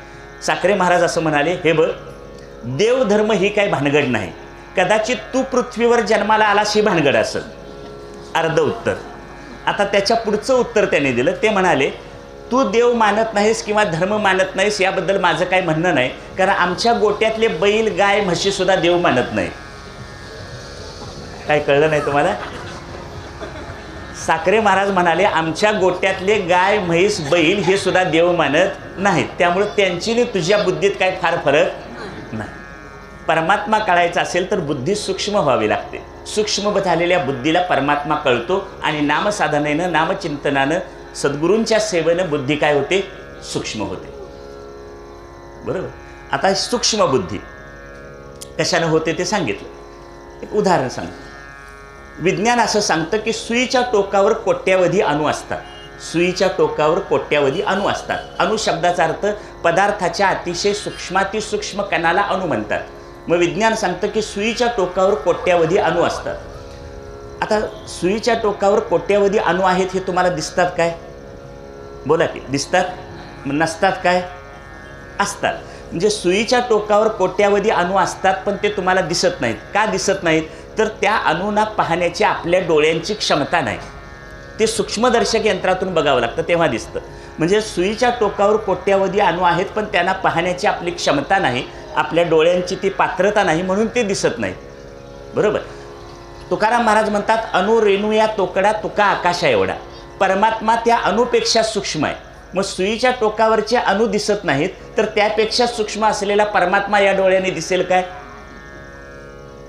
साखरे महाराज असं म्हणाले, हे बघ, देवधर्म ही काय भानगड नाही, कदाचित तू पृथ्वीवर जन्माला आलास ही भानगड असेल. अर्ध उत्तर. आता त्याच्या पुढचं उत्तर त्याने दिलं. ते म्हणाले, तू देव मानत नाहीस किंवा धर्म मानत नाहीस याबद्दल माझं काय म्हणणं नाही, कारण आमच्या गोट्यातले बैल गाय म्हशीसुद्धा देव मानत नाही. काय कळलं नाही तुम्हाला? साखरे महाराज म्हणाले, आमच्या गोट्यातले गाय म्हैस बैल हे सुद्धा देव मानत नाहीत, त्यामुळे त्यांची आणि तुझ्या बुद्धीत काय फार फरक नाही. परमात्मा कळायचा असेल तर बुद्धी सूक्ष्म व्हावी लागते. सूक्ष्म झालेल्या बुद्धीला परमात्मा कळतो आणि नामसाधनेनं, नामचिंतनानं, सद्गुरूंच्या सेवेनं बुद्धी काय होते? सूक्ष्म होते. बरोबर. आता सूक्ष्म बुद्धी कशानं होते ते सांगितलं. एक उदाहरण सांगतो. विज्ञान असं सांगतं की सुईच्या टोकावर कोट्यावधी अणू असतात. सुईच्या टोकावर कोट्यावधी अणू असतात. अणू शब्दाचा अर्थ पदार्थाच्या अतिशय सूक्ष्मातिसूक्ष्म कणाला अणू म्हणतात. मग विज्ञान सांगतं की सुईच्या टोकावर कोट्यावधी अणू असतात. आता सुईच्या टोकावर कोट्यावधी अणू आहेत हे तुम्हाला दिसतात काय? बोला की, दिसतात? नसतात काय? असतात. म्हणजे सुईच्या टोकावर कोट्यावधी अणू असतात, पण ते तुम्हाला दिसत नाहीत. का दिसत नाहीत? तर त्या अणूंना पाहण्याची आपल्या डोळ्यांची क्षमता नाही. ते सूक्ष्मदर्शक यंत्रातून बघावं लागतं तेव्हा दिसतं. म्हणजे सुईच्या टोकावर कोट्यावधी अणू आहेत, पण त्यांना पाहण्याची आपली क्षमता नाही, आपल्या डोळ्यांची ती पात्रता नाही, म्हणून ते दिसत नाहीत. बरोबर. तुकाराम महाराज म्हणतात, अणु रेणू या तोकडा तुका आकाशा एवढा. परमात्मा त्या अणुपेक्षा सूक्ष्म आहे. मग सुईच्या टोकावरचे अणु दिसत नाहीत, तर त्यापेक्षा सूक्ष्म असलेला परमात्मा या डोळ्याने दिसेल काय?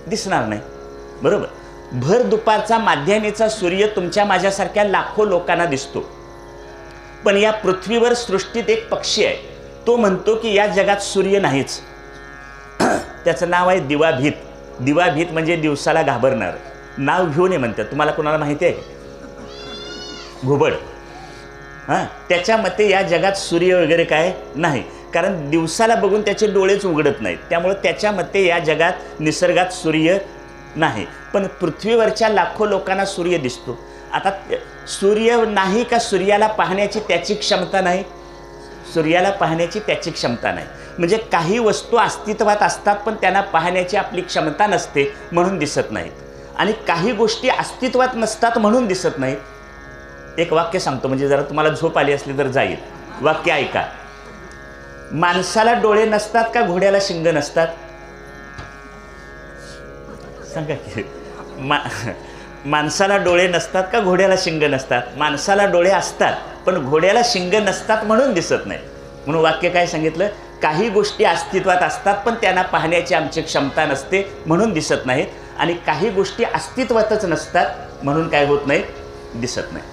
दिसणार नाही. बरोबर. भर दुपारचा माध्यानीचा सूर्य तुमच्या माझ्यासारख्या लाखो लोकांना दिसतो. पण या पृथ्वीवर सृष्टीत एक पक्षी आहे, तो म्हणतो की या जगात सूर्य नाहीच. त्याचं नाव आहे दिवाभीत. दिवाभीत म्हणजे दिवसाला घाबरणार. नाव घेऊन म्हणतात. तुम्हाला कोणाला माहिती आहे? घुबड. हां, त्याच्या मते या जगात सूर्य वगैरे काय नाही, कारण दिवसाला बघून त्याचे डोळेच उघडत नाहीत. त्यामुळे त्याच्या मते या जगात निसर्गात सूर्य नाही. पण पृथ्वीवरच्या लाखो लोकांना सूर्य दिसतो. आता सूर्य नाही का सूर्याला पाहण्याची त्याची क्षमता नाही? सूर्याला पाहण्याची त्याची क्षमता नाही. म्हणजे काही वस्तू अस्तित्वात असतात पण त्यांना पाहण्याची आपली क्षमता नसते म्हणून दिसत नाहीत. आणि काही गोष्टी अस्तित्वात नसतात म्हणून दिसत नाहीत. एक वाक्य सांगतो, म्हणजे जरा तुम्हाला झोप आली असली तर जाईल. वाक्य ऐका. माणसाला डोळे नसतात का घोड्याला शिंग नसतात? सांगा की. माणसाला डोळे नसतात का घोड्याला शिंग नसतात? माणसाला डोळे असतात पण घोड्याला शिंग नसतात म्हणून दिसत नाही. म्हणून वाक्य काय सांगितलं? काही गोष्टी अस्तित्वात असतात पण त्यांना पाहण्याची आमची क्षमता नसते म्हणून दिसत नाहीत. आणि काही गोष्टी अस्तित्वातच नसतात म्हणून काय होत नाही? दिसत नाही.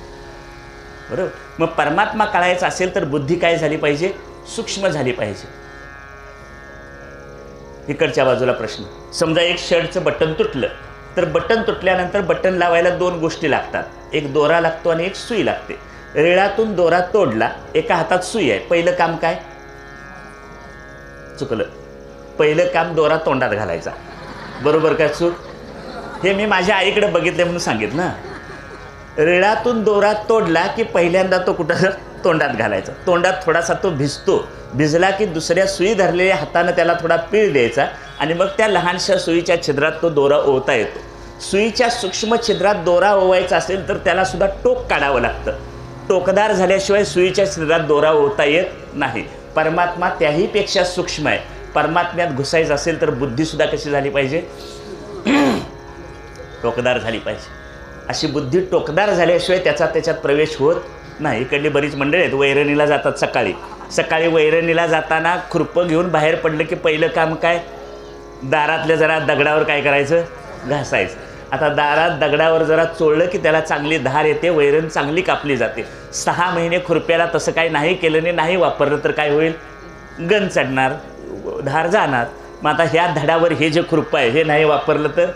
बरोबर. मग परमात्मा कळायचा असेल तर बुद्धी काय झाली पाहिजे? सूक्ष्म झाली पाहिजे. इकडच्या बाजूला प्रश्न. समजा एक शर्टचं बटन तुटलं, तर बटन तुटल्यानंतर बटन लावायला दोन गोष्टी लागतात. एक दोरा लागतो आणि एक सुई लागते. रेळातून दोरा तोडला, एका हातात सुई आहे. पहिलं काम काय? चुकलं. पहिलं काम दोरा तोंडात घालायचा. बरोबर का चूक? हे मी माझ्या आईकडे बघितले म्हणून सांगितलं ना. रेळातून दोरा तोडला की पहिल्यांदा तो कुठं? तोंडात घालायचा. तोंडात थोडासा तो भिजतो. भिजला की दुसऱ्या सुई धरलेल्या हातानं त्याला थोडा पीळ द्यायचा आणि मग त्या लहानशा सुईच्या छिद्रात तो दोरा ओवता येतो. सुईच्या सूक्ष्म छिद्रात दोरा ओवायचा असेल तर त्याला सुद्धा टोक काढावं लागतं. टोकदार झाल्याशिवाय सुईच्या छिद्रात दोरा ओवता येत नाही. परमात्मा त्याहीपेक्षा सूक्ष्म आहे. परमात्म्यात घुसायचं असेल तर बुद्धीसुद्धा कशी झाली पाहिजे? टोकदार झाली पाहिजे. अशी बुद्धी टोकदार झाल्याशिवाय त्याच्यात प्रवेश होत नाही. इकडली बरीच मंडळी आहेत, वैरणीला जातात. सकाळी वैरणीला जाताना खुरपं घेऊन बाहेर पडलं की पहिलं काम काय? दारातल्या जरा दगडावर काय करायचं? घासायचं. आता दारात दगडावर जरा चोळलं की त्याला चांगली धार येते, वैरण चांगली कापली जाते. 6 महिने खुरप्याला तसं काही नाही केलं आणि नाही वापरलं तर काय होईल? गंज चढणार, धार जाणार. मग आता ह्या धडावर हे जे खुरपं आहे हे नाही वापरलं तर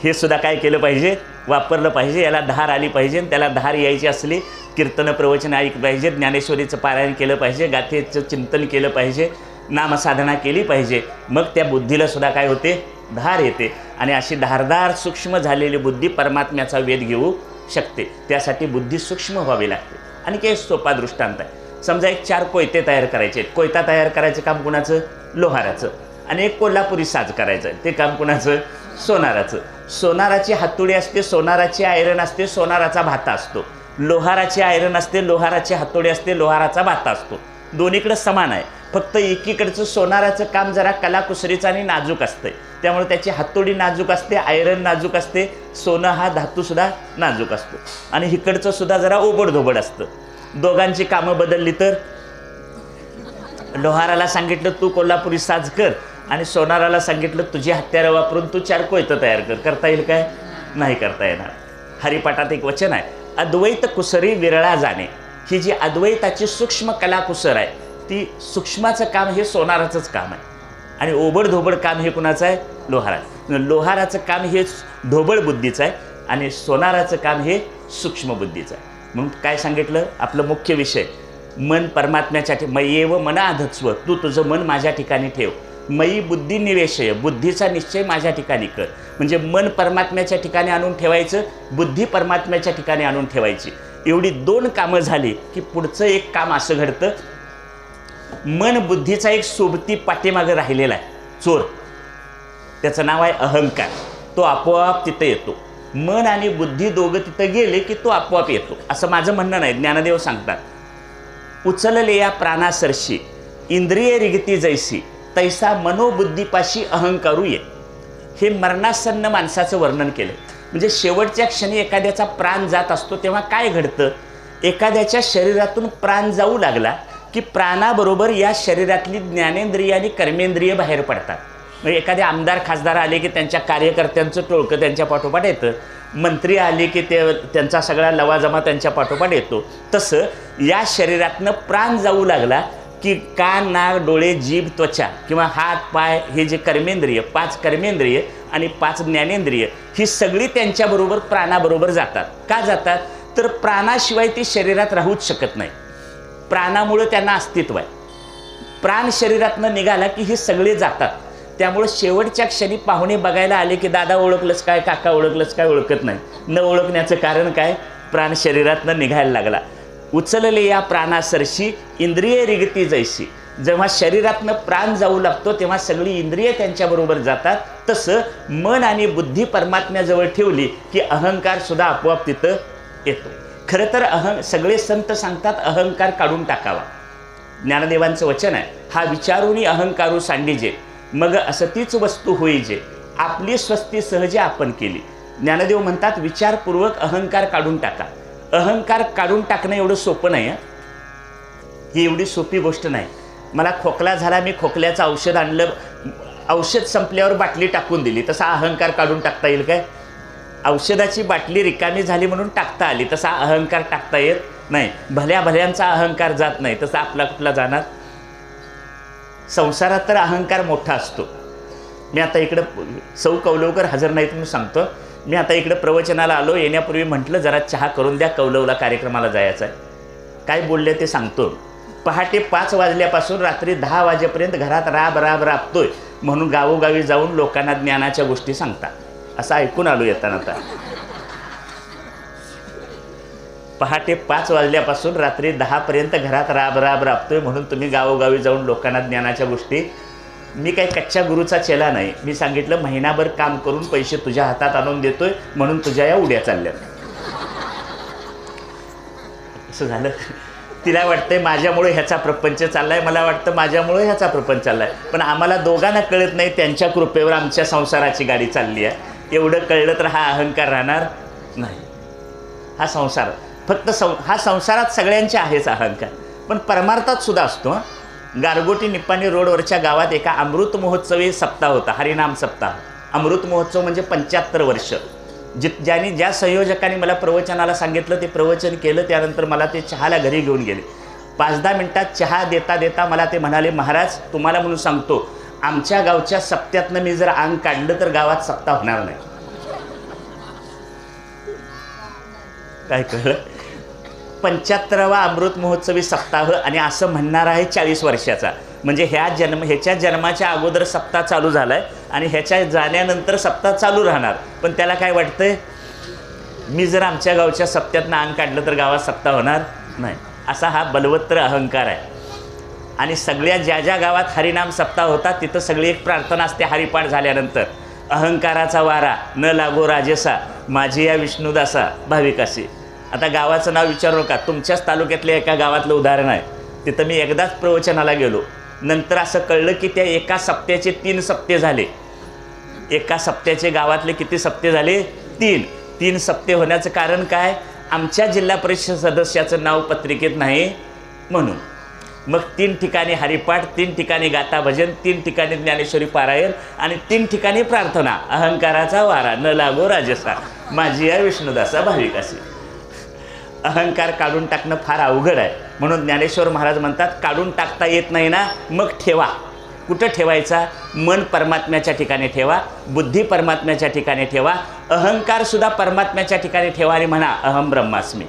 हे सुद्धा काय केलं पाहिजे? वापरलं पाहिजे. याला धार आली पाहिजे. त्याला धार यायची असली कीर्तन प्रवचन ऐकलं पाहिजे, ज्ञानेश्वरीचं पारायण केलं पाहिजे, गाथेचं चिंतन केलं पाहिजे, नामसाधना केली पाहिजे. मग त्या बुद्धीला सुद्धा काय होते? धार येते. आणि अशी धारदार सूक्ष्म झालेली बुद्धी परमात्म्याचा वेध घेऊ शकते. त्यासाठी बुद्धी सूक्ष्म व्हावी लागते. आणि काही सोपा दृष्टांत आहे. समजा एक 4 कोयते तयार करायचे आहेत. कोयता तयार करायचं काम कुणाचं? लोहाराचं. आणि एक कोल्हापुरी साज करायचं आहे, ते काम कुणाचं? सोनाराचं. सोनाराची हातोडी असते, सोनाराची आयरन असते, सोनाराचा भाता असतो. लोहाराची आयरन असते, लोहाराची हातोडी असते, लोहाराचा भाता असतो. दोन्हीकडं समान आहे. फक्त एकीकडचं सोनाराचं काम जरा कलाकुसरीचं आणि नाजूक असतं. त्यामुळे त्याची हातोडी नाजूक असते, आयरन नाजूक असते, सोनं हा धातूसुद्धा नाजूक असतो. आणि इकडचं सुद्धा जरा ओबडधोबड असतं. दोघांची कामं बदलली तर लोहाराला सांगितलं तू कोल्हापुरी साज कर आणि सोनाराला सांगितलं तुझी हत्यारं वापरून तू 4 कोयतं तयार कर. करता येईल काय? नाही करता येणार. हरिपाठात एक वचन आहे, अद्वैत कुसरी विरळा जाणे. ही जी अद्वैताची सूक्ष्म कलाकुसर आहे, ती सूक्ष्माचं काम हे सोनाराचंच काम आहे. आणि ओबडधोबड काम हे कुणाचं आहे? लोहाराचं. लोहाराचं काम हे ढोबळ बुद्धीचं आहे आणि सोनाराचं काम हे सूक्ष्म बुद्धीचं आहे. म्हणून काय सांगितलं? आपलं मुख्य विषय मन परमात्म्याच्या मय्येव मना अधत्स्व. तू तुझं मन माझ्या ठिकाणी ठेव. मयी बुद्धी निवेशय. बुद्धीचा निश्चय माझ्या ठिकाणी कर. म्हणजे मन परमात्म्याच्या ठिकाणी आणून ठेवायचं, बुद्धी परमात्म्याच्या ठिकाणी आणून ठेवायची. एवढी 2 कामं झाली की पुढचं एक काम असं घडतं. मन बुद्धीचा एक सोबती पाठीमागं राहिलेला आहे, चोर. त्याचं नाव आहे अहंकार. तो आपोआप तिथं येतो. मन आणि बुद्धी दोघं तिथं गेले की तो आपोआप येतो, असं माझं म्हणणं नाही. ज्ञानदेव सांगतात, उचलले या प्राणासरशी इंद्रिय रिगती जैसी तैसा मनोबुद्धीपाशी अहंकारू ये. हे मरणासन्न माणसाचं वर्णन केलं. म्हणजे शेवटच्या क्षणी एखाद्याचा प्राण जात असतो तेव्हा काय घडतं, एखाद्याच्या शरीरातून प्राण जाऊ लागला की प्राणाबरोबर या शरीरातली ज्ञानेंद्रिय आणि कर्मेंद्रिय बाहेर पडतात. म्हणजे एखादे आमदार खासदार आले की त्यांच्या कार्यकर्त्यांचं टोळकं त्यांच्या पाठोपाठ येतं, मंत्री आले की त्यांचा सगळा लवाजमा त्यांच्या पाठोपाठ येतो. तसं या शरीरातनं प्राण जाऊ लागला की कान, नाक, डोळे, जीभ, त्वचा किंवा हात, पाय हे जे कर्मेंद्रिय, 5 कर्मेंद्रिय आणि 5 ज्ञानेंद्रिय ही सगळी त्यांच्याबरोबर प्राणाबरोबर जातात. का जातात, तर प्राणाशिवाय ती शरीरात राहूच शकत नाही. प्राणामुळे त्यांना अस्तित्व आहे. प्राण शरीरातनं निघाला की हे सगळे जातात. त्यामुळे शेवटच्या क्षणी पाहुणे बघायला आले की दादा ओळखलंच काय, काका ओळखलंच काय, ओळखत नाही. न ओळखण्याचं कारण काय, प्राण शरीरातनं निघायला लागला. उचलले या प्राणासरशी इंद्रिय रिगती जैशी. जेव्हा शरीरातनं प्राण जाऊ लागतो तेव्हा सगळी इंद्रिय त्यांच्याबरोबर जातात. तसं मन आणि बुद्धी परमात्म्याजवळ ठेवली की अहंकार सुद्धा आपोआप तिथं येतो. खरं तर सगळे संत सांगतात अहंकार काढून टाकावा. ज्ञानदेवांचं वचन आहे, हा विचारूनी अहंकारू सांडिजे मग असतीच वस्तू होईजे, आपली स्वस्ती सहजे आपण केली. ज्ञानदेव म्हणतात विचारपूर्वक अहंकार काढून टाका. अहंकार काढून टाकणं एवढं सोपं नाही. ही एवढी सोपी गोष्ट नाही. मला खोकला झाला, मी खोकल्याचं औषध आणलं, औषध संपल्यावर बाटली टाकून दिली, तसा अहंकार काढून टाकता येईल काय? औषधाची बाटली रिकामी झाली म्हणून टाकता आली, तसा अहंकार टाकता येत नाही. भल्या भल्यांचा अहंकार जात नाही, तसा आपला कुठला जाणार? संसारात तर अहंकार मोठा असतो. मी आता इकडं सौ कौलवकर हजर नाहीत म्हणून सांगतो. मी आता इकडं प्रवचनाला आलो, येण्यापूर्वी म्हटलं जरा चहा करून द्या, कौलवला कार्यक्रमाला जायचं आहे. काय बोलले ते सांगतो. पहाटे 5 वाजल्यापासून रात्री 10 वाजेपर्यंत घरात राबतोय म्हणून गावोगावी जाऊन लोकांना ज्ञानाच्या गोष्टी सांगतात. असं ऐकून आलो येताना. आता पहाटे 5 वाजल्यापासून रात्री 10पर्यंत घरात राबतोय म्हणून तुम्ही गावोगावी जाऊन लोकांना ज्ञानाच्या गोष्टी. मी काही कच्च्या गुरुचा चेला नाही. मी सांगितलं महिनाभर काम करून पैसे तुझ्या हातात आणून देतोय म्हणून तुझ्या या उड्या चालल्या. असं झालं. तिला वाटतंय माझ्यामुळे ह्याचा प्रपंच चाललाय, मला वाटतं माझ्यामुळे ह्याचा प्रपंच चाललाय. पण आम्हाला दोघांना कळत नाही त्यांच्या कृपेवर आमच्या संसाराची गाडी चालली आहे. एवढं कळलं तर हा अहंकार राहणार नाही. हा संसार फक्त हा संसारात सगळ्यांचे आहेच अहंकार, पण परमार्थात सुद्धा असतो. गारगोटी निप्पाणी रोडवरच्या गावात एका अमृत महोत्सवी सप्ताह होता, हरिनाम सप्ताह. अमृत महोत्सव म्हणजे 75 वर्ष. ज्या संयोजकांनी मला प्रवचनाला सांगितलं ते प्रवचन केलं. त्यानंतर मला ते चहाला घरी घेऊन गेले. 5-10 मिनिटात चहा देता देता मला ते म्हणाले, महाराज तुम्हाला म्हणून सांगतो, आमच्या गावच्या सप्त्यातनं मी जर अंग काढलं तर गावात सप्ताह होणार नाही. काय कळलं? 75वा अमृत महोत्सवी सप्ताह आणि असं म्हणणार आहे 40 वर्षाचा. म्हणजे ह्याच्या जन्माच्या अगोदर सप्ताह चालू झाला आहे आणि ह्याच्या जाण्यानंतर सप्ताह चालू राहणार. पण त्याला काय वाटतंय, मी जर आमच्या गावच्या सप्त्यातनं अंग काढलं तर गावात सप्ताह होणार नाही. असा हा बलवत्तर अहंकार आहे. आणि सगळ्या ज्या गावात हरिनाम सप्ताह होता तिथं सगळी एक प्रार्थना असते हरिपाठ झाल्यानंतर, अहंकाराचा वारा न लागो राजसा, माझी या विष्णुदासा भाविकासी. आता गावाचं नाव विचारू नका, तुमच्याच तालुक्यातल्या एका गावातलं उदाहरण आहे. तिथं मी एकदाच प्रवचनाला गेलो. नंतर असं कळलं की त्या एका सप्त्याचे 3 सप्ते झाले. एका सप्त्याचे गावातले किती सप्ते झाले? 3 सप्ते होण्याचं कारण काय? आमच्या जिल्हा परिषद सदस्याचं नाव पत्रिकेत नाही म्हणून. मग 3 ठिकाणी हरिपाठ, 3 ठिकाणी गाथा भजन, 3 ठिकाणी ज्ञानेश्वरी पारायण आणि 3 ठिकाणी प्रार्थना, अहंकाराचा वारा न लागो राजसा, माझी या विष्णुदासा भाविकासी. अहंकार काढून टाकणं फार अवघड आहे. म्हणून ज्ञानेश्वर महाराज म्हणतात काढून टाकता येत नाही ना, मग ठेवा. कुठं ठेवायचा? मन परमात्म्याच्या ठिकाणी ठेवा, बुद्धी परमात्म्याच्या ठिकाणी ठेवा, अहंकारसुद्धा परमात्म्याच्या ठिकाणी ठेवा आणि म्हणा अहम ब्रह्मास्मी,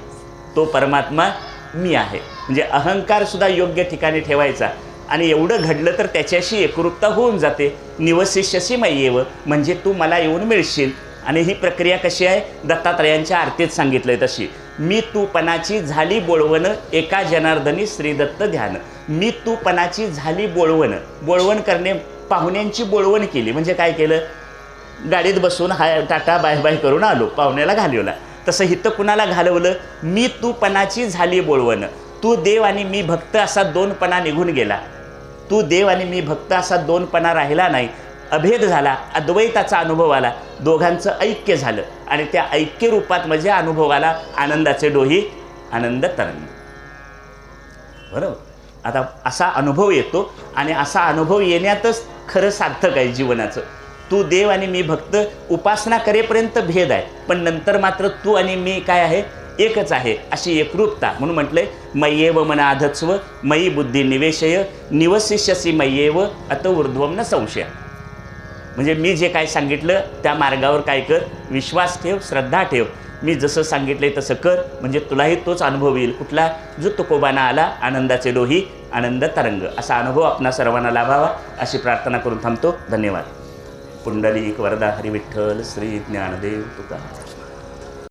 तो परमात्मा मी आहे. म्हणजे अहंकारसुद्धा योग्य ठिकाणी ठेवायचा. आणि एवढं घडलं तर त्याच्याशी एकरूपता होऊन जाते. निवसिष्यसी मय्येव, म्हणजे तू मला येऊन मिळशील. आणि ही प्रक्रिया कशी आहे? दत्तात्रयांच्या आरतीत सांगितलं आहे तशी. मी तूपणाची झाली बोळवण, एका जनार्दनी श्रीदत्त ध्यान. मी तूपणाची झाली बोळवण. बोळवण करणे, पाहुण्यांची बोळवण केली. म्हणजे काय केलं? गाडीत बसून हाय टाटा बाय बाय करून आलो, पाहुण्याला घालवला. तसं हिथं कुणाला घालवलं? मी तूपणाची झाली बोळवण. तू देव आणि मी भक्त असा 2पणा निघून गेला. तू देव आणि मी भक्त असा 2पणा राहिला नाही. अभेद झाला, अद्वैताचा अनुभव आला, दोघांचं ऐक्य झालं आणि त्या ऐक्य रूपात म्हणजे अनुभव आला आनंदाचे डोही, आनंद तरंग. बरोबर. आता असा अनुभव येतो आणि असा अनुभव येण्यातच खरं सार्थक आहे जीवनाचं. तू देव आणि मी भक्त उपासना करेपर्यंत भेद आहे, पण नंतर मात्र तू आणि मी काय आहे, एकच आहे, अशी एकरूपता. म्हणून म्हटलंय मय्येव मनाधत्स्व मयी बुद्धी निवेशय निवसिष्यसि मय्येव अत ऊर्ध्वं न संशय. म्हणजे मी जे काय सांगितलं त्या मार्गावर काय कर, विश्वास ठेव, श्रद्धा ठेव. मी जसं सांगितलंय तसं कर, म्हणजे तुलाही तोच अनुभव येईल. कुठला? जो तुकोबाना आला, आनंदाचे डोही, आनंद तरंग. असा अनुभव आपणा सर्वांना लाभावा अशी प्रार्थना करून थांबतो. धन्यवाद. पुंडलिक वरदा हरी विठ्ठल श्री ज्ञानदेव तुकाराम.